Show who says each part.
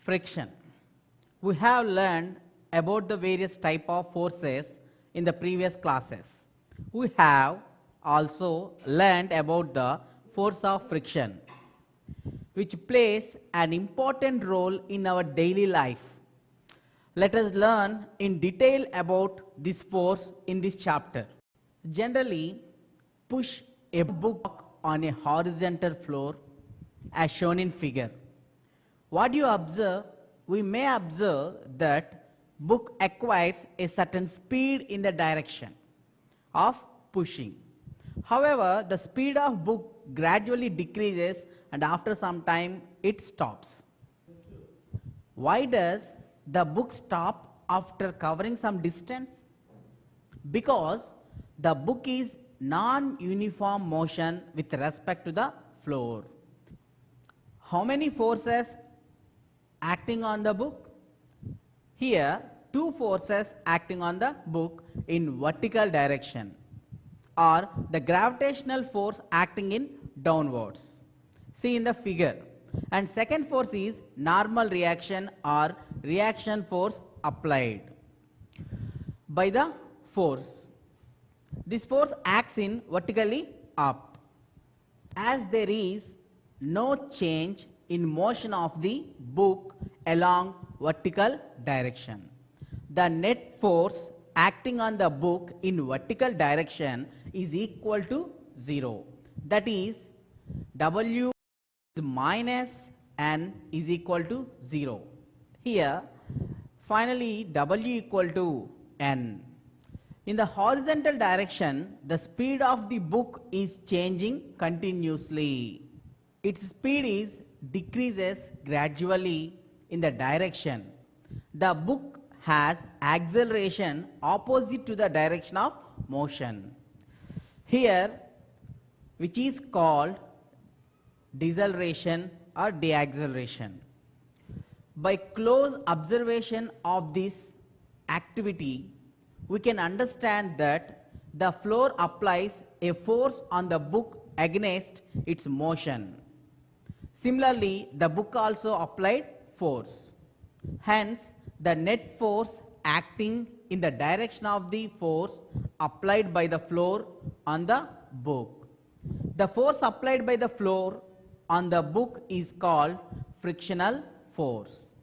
Speaker 1: Friction. We have learned about the various type of forces in the previous classes. We have also learned about the force of friction, which plays an important role in our daily life. Let us learn in detail about this force in this chapter. Generally, push a book on a horizontal floor as shown in figure. What you observe, we may observe that book acquires a certain speed in the direction of pushing. However, the speed of book gradually decreases and after some time it stops. Why does the book stop after covering some distance? Because the book is non-uniform motion with respect to the floor. How many forces acting on the book? Here, two forces acting on the book in vertical direction, or the gravitational force acting in downwards. See in the figure. And second force is normal reaction or reaction force applied by the force. This force acts in vertically up. As there is no change in motion of the book along vertical direction, the net force acting on the book in vertical direction is equal to 0. That is, W is minus N is equal to 0. Here, finally, W equal to N. In the horizontal direction, the speed of the book is changing continuously. Its speed is decreases gradually in the direction. The book has acceleration opposite to the direction of motion. Here, which is called deceleration or deacceleration. By close observation of this activity, we can understand that the floor applies a force on the book against its motion. Similarly, the book also applied force. Hence, the net force acting in the direction of the force applied by the floor on the book. The force applied by the floor on the book is called frictional force.